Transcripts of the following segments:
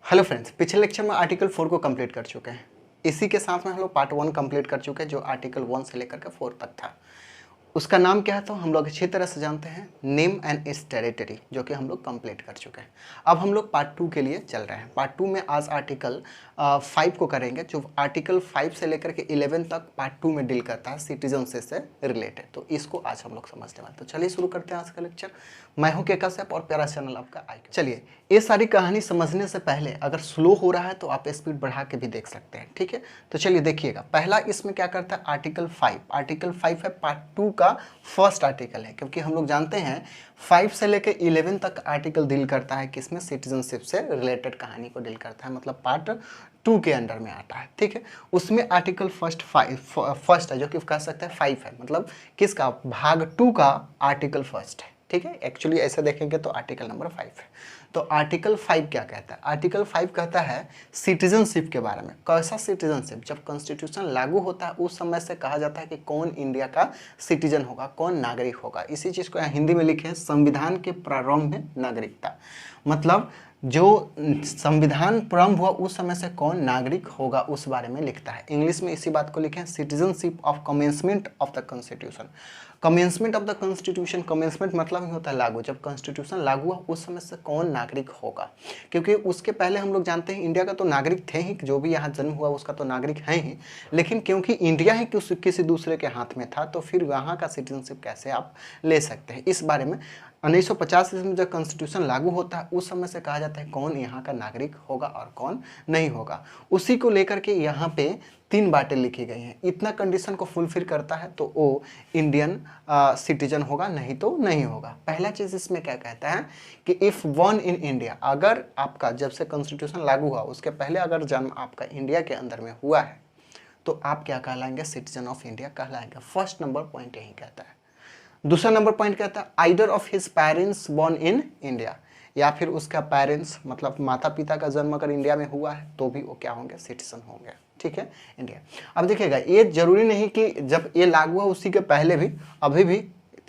Hello friends, पिछले lecture में article 4 को कंप्लीट कर चुके हैं। इसी के साथ में हम लोग पार्ट 1 कंप्लीट कर चुके हैं, जो आर्टिकल 1 से लेकर के 4 तक था। उसका नाम क्या है तो हम लोग अच्छी तरह से जानते हैं, नेम एंड इट्स टेरिटरी, जो कि हम लोग कंप्लीट कर चुके हैं। अब हम लोग पार्ट 2 के लिए चल रहे हैं। पार्ट 2 में आज आर्टिकल 5 को करेंगे, जो आर्टिकल 5 से लेकर के 11 तक पार्ट 2 में डील करता है सिटीजनशिप से रिलेटेड। तो इसको आज हम लोग समझने वाले। तो चलिए शुरू करते हैं आज का लेक्चर। मैं हूं के कश्यप और प्यारा चैनल आपका आइकन। चलिए, ये सारी कहानी समझने से पहले अगर स्लो हो रहा है तो आप स्पीड बढ़ा के भी देख सकते हैं, ठीक है। तो चलिए देखिएगा, पहला इसमें क्या करता है, आर्टिकल 5। आर्टिकल 5 है पार्ट 2 का फर्स्ट आर्टिकल है, क्योंकि हम लोग जानते हैं 5 से लेकर 11 तक आर्टिकल डील करता है किसमें, सिटीजनशिप से रिलेटेड कहानी को डील करता है, मतलब पार्ट 2 के अंडर में आता है, ठीक है। उसमें आर्टिकल फर्स्ट है, जो कि कह सकते हैं 5 है, मतलब किसका, भाग 2 का आर्टिकल फर्स्ट है, ठीक है। एक्चुअली ऐसे देखेंगे तो आर्टिकल नंबर 5 है। तो आर्टिकल 5 क्या कहता है, आर्टिकल 5 कहता है सिटीजनशिप के बारे में। कैसा सिटीजनशिप, जब कॉन्स्टिट्यूशन लागू होता है उस समय से कहा जाता है कि कौन इंडिया का सिटीजन होगा, कौन नागरिक होगा। इसी चीज़ को हिंदी में लिखे हैं, संविधान के प्रारंभ में नागरिकता, मतलब जो संविधान प्रारंभ हुआ उस समय से कौन नागरिक होगा उस बारे में लिखता है। इंग्लिश में इसी बात को लिखे हैं, citizenship of commencement of the constitution. Commencement of the constitution, commencement मतलब ही होता है लागू। जब कॉन्स्टिट्यूशन लागू हुआ उस समय से कौन नागरिक होगा, क्योंकि उसके पहले हम लोग जानते हैं इंडिया का तो नागरिक थे ही, जो भी यहाँ जन्म हुआ उसका तो नागरिक है ही, लेकिन क्योंकि इंडिया ही किसी दूसरे के हाथ में था तो फिर वहाँ का सिटीजनशिप कैसे आप ले सकते हैं। इस बारे में 1950 में जब कॉन्स्टिट्यूशन लागू होता है उस समय से कहा जाता है कौन यहाँ का नागरिक होगा और कौन नहीं होगा। उसी को लेकर के यहाँ पे 3 बातें लिखी गई हैं। इतना कंडीशन को फुलफिल करता है तो वो इंडियन सिटीजन होगा, नहीं तो नहीं होगा। पहला चीज़ इसमें क्या कहता है कि इफ़ वन इन इंडिया, अगर आपका जब से कॉन्स्टिट्यूशन लागू हुआ उसके पहले अगर जन्म आपका इंडिया के अंदर में हुआ है तो आप क्या कहलाएंगे, सिटीजन ऑफ इंडिया कहलाएंगे। फर्स्ट नंबर पॉइंट यही कहता है। दूसरा नंबर पॉइंट कहता है either of his parents born in India, या फिर उसका पेरेंट्स मतलब माता पिता का जन्म अगर इंडिया में हुआ है तो भी वो क्या होंगे, सिटीजन होंगे, ठीक है, इंडिया। अब देखिएगा, ये जरूरी नहीं कि जब ये लागू हुआ उसी के पहले भी, अभी भी,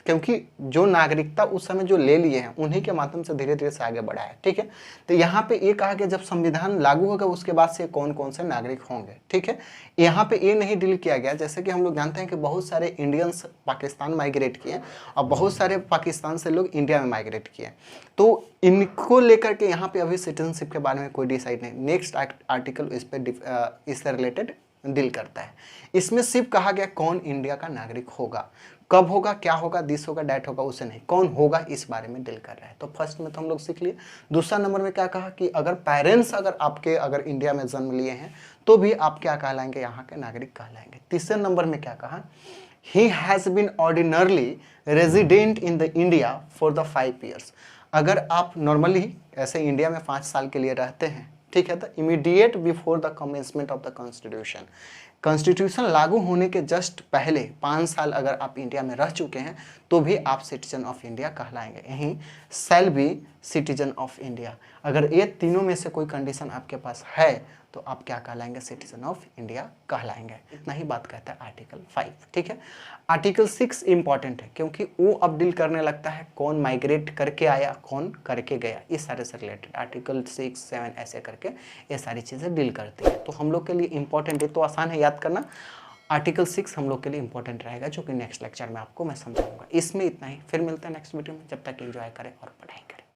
क्योंकि जो नागरिकता उस समय जो ले लिए हैं उन्हीं के माध्यम से धीरे धीरे से आगे बढ़ा है, ठीक है। तो यहाँ पे ये कहा कि जब संविधान लागू होगा उसके बाद से कौन कौन से नागरिक होंगे, ठीक है। यहाँ पे ये नहीं डील किया गया, जैसे कि हम लोग जानते हैं कि बहुत सारे इंडियंस पाकिस्तान माइग्रेट किए और बहुत सारे पाकिस्तान से लोग इंडिया में माइग्रेट किए, तो इनको लेकर के यहाँ पे अभी सिटीजनशिप के बारे में कोई डिसाइड नहीं। नेक्स्ट आर्टिकल इस पर इससे रिलेटेड डील करता है। इसमें सिर्फ कहा गया कौन इंडिया का नागरिक होगा, कब होगा, क्या होगा, दिस होगा, डैट होगा, उसे नहीं, कौन होगा इस बारे में डील कर रहा है। तो फर्स्ट में तो हम लोग सीख लिए। दूसरा नंबर में क्या कहा कि अगर पेरेंट्स अगर इंडिया में जन्म लिए हैं तो भी आप क्या कहलाएंगे, यहाँ के नागरिक कहलाएंगे। तीसरे नंबर में क्या कहा, he has been ordinarily resident in the India for the 5 years। अगर आप नॉर्मली ऐसे इंडिया में 5 साल के लिए रहते हैं, ठीक है, तो immediate before the commencement of the constitution, constitution लागू होने के जस्ट पहले 5 साल अगर आप इंडिया में रह चुके हैं तो भी आप सिटीजन ऑफ इंडिया कहलाएंगे। यहीं shall be citizen of India, अगर ये तीनों में से कोई कंडीशन आपके पास है तो आप क्या कहलाएंगे, सिटीजन ऑफ इंडिया कहलाएंगे। इतना ही बात कहता है आर्टिकल 5, ठीक है। आर्टिकल 6 इंपॉर्टेंट है, क्योंकि वो अब डील करने लगता है कौन माइग्रेट करके आया, कौन करके गया, इस सारे से रिलेटेड आर्टिकल 6, 7 ऐसे करके ये सारी चीज़ें डील करती है। तो हम लोग के लिए इंपॉर्टेंट है, तो आसान है याद करना। आर्टिकल 6 हम लोग के लिए इंपॉर्टेंट रहेगा, जो कि नेक्स्ट लेक्चर में आपको मैं समझाऊंगा। इसमें इतना ही, फिर मिलते हैं नेक्स्ट वीडियो में। जब तक एंजॉय करें और पढ़ाई करें।